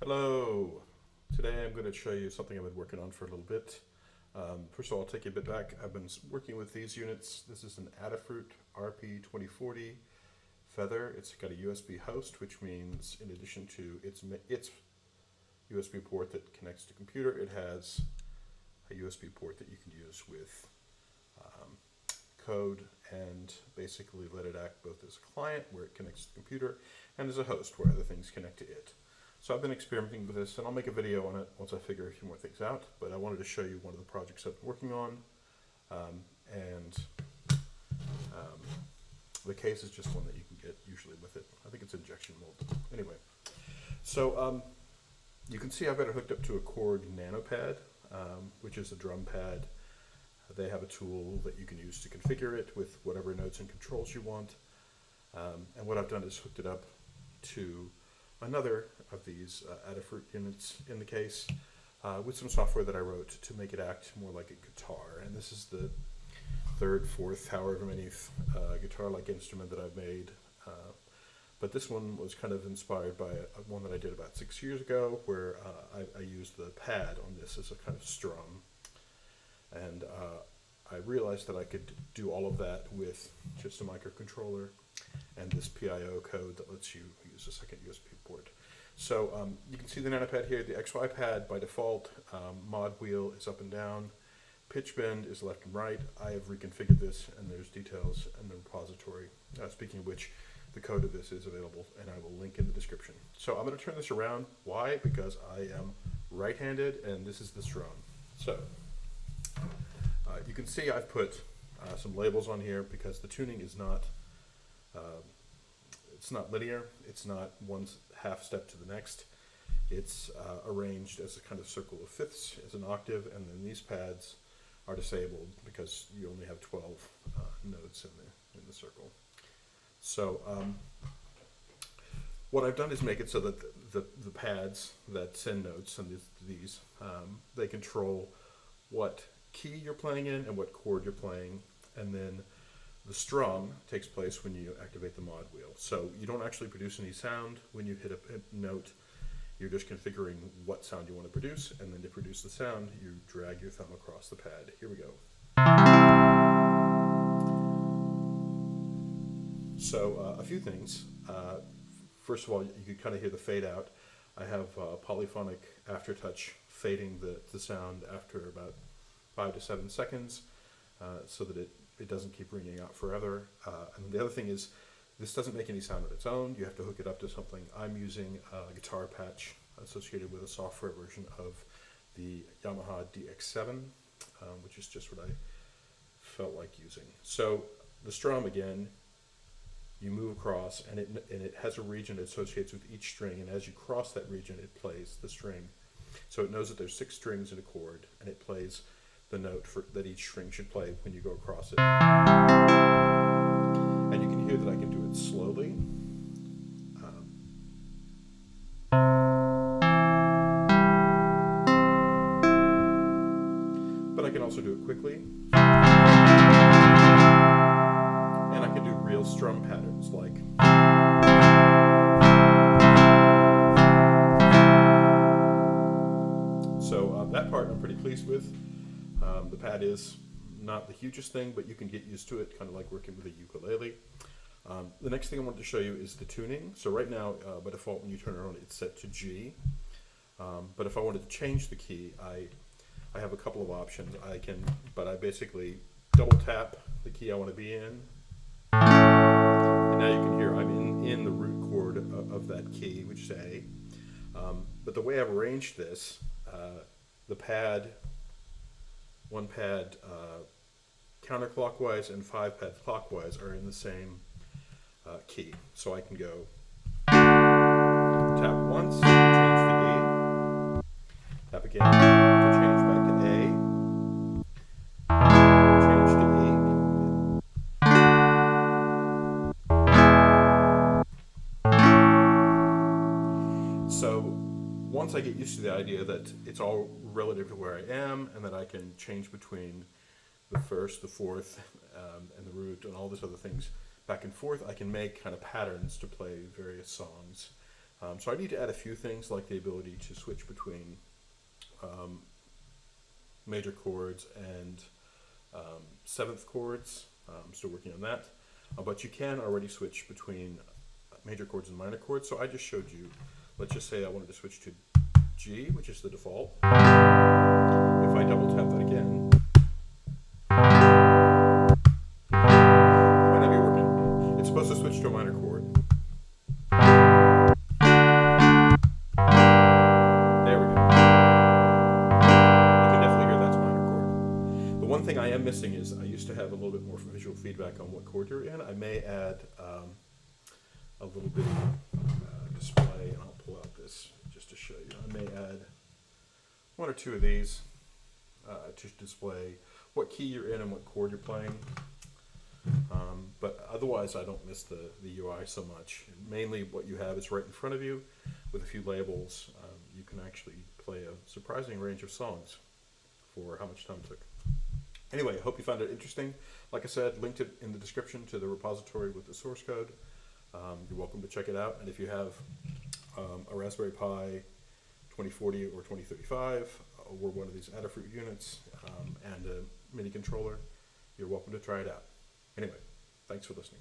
Hello. Today I'm going to show you something I've been working on for a little bit. First of all, I'll take you a bit back. I've been working with these units. This is an Adafruit RP2040 Feather. It's got a USB host, which means in addition to its USB port that connects to computer, it has a USB port that you can use with code and basically let it act both as a client where it connects to the computer and as a host where other things connect to it. So I've been experimenting with this, and I'll make a video on it once I figure a few more things out, but I wanted to show you one of the projects I've been working on, and the case is just one that you can get usually with it. I think it's injection molded. Anyway, so you can see I've got it hooked up to a Korg Nanopad, which is a drum pad. They have a tool that you can use to configure it with whatever nodes and controls you want, and what I've done is hooked it up to another of these Adafruit units in the case with some software that I wrote to make it act more like a guitar. And this is the third, fourth, however many guitar-like instrument that I've made. But this one was kind of inspired by one that I did about 6 years ago where I used the pad on this as a kind of strum. And I realized that I could do all of that with just a microcontroller and this PIO code that lets you use a second USB port. So you can see the Nanopad here. The XY pad by default, mod wheel is up and down, pitch bend is left and right. I have reconfigured this, and there's details in the repository. Speaking of which, the code of this is available, and I will link in the description. So I'm going to turn this around. Why? Because I am right-handed, and this is the strum. So you can see I've put some labels on here because the tuning is not it's not linear. It's not one half step to the next. It's arranged as a kind of circle of fifths as an octave, and then these pads are disabled because you only have 12 notes in the circle. So what I've done is make it so that the pads that send notes and these they control what key you're playing in and what chord you're playing, and then the strum takes place when you activate the mod wheel. So you don't actually produce any sound when you hit a note. You're just configuring what sound you want to produce, and then to produce the sound, you drag your thumb across the pad. Here we go. So a few things. First of all, you can kind of hear the fade out. I have polyphonic aftertouch fading the sound after about 5 to 7 seconds so that it doesn't keep ringing out forever. And the other thing is, this doesn't make any sound on its own. You have to hook it up to something. I'm using a guitar patch associated with a software version of the Yamaha DX7, which is just what I felt like using. So the strum, again, you move across, and it has a region it associates with each string, and as you cross that region, it plays the string. So it knows that there's 6 strings in a chord, and it plays the note that each string should play when you go across it. And you can hear that I can do it slowly. But I can also do it quickly. And I can do real strum patterns like. So that part I'm pretty pleased with. The pad is not the hugest thing, but you can get used to it, kind of like working with a ukulele. The next thing I wanted to show you is the tuning. So right now, by default, when you turn it on, it's set to G. But if I wanted to change the key, I have a couple of options. But I basically double tap the key I want to be in. And now you can hear I'm in the root chord of that key, which is A. But the way I've arranged this, the pad, one pad counterclockwise and 5 pads clockwise are in the same key. So I can go tap once to change to D, tap again to change back to A, change to E. So once I get used to the idea that it's all relative to where I am, and that I can change between the first, the fourth, and the root, and all these other things back and forth, I can make kind of patterns to play various songs So I need to add a few things like the ability to switch between major chords and seventh chords. I'm still working on that. But you can already switch between major chords and minor chords. So I just showed you, let's just say I wanted to switch to G, which is the default. If I double tap that again, it might not be working. It's supposed to switch to a minor chord. There we go. You can definitely hear that's minor chord. The one thing I am missing is I used to have a little bit more visual feedback on what chord you're in. I may add a little bit of display, and I'll pull out this just to show you. I may add one or two of these to display what key you're in and what chord you're playing. But otherwise, I don't miss the UI so much. Mainly what you have is right in front of you with a few labels. You can actually play a surprising range of songs for how much time it took. Anyway, I hope you found it interesting. Like I said, linked it in the description to the repository with the source code. You're welcome to check it out. And if you have a Raspberry Pi 2040 or 2035 or one of these Adafruit units and a MIDI controller, you're welcome to try it out. Anyway, thanks for listening.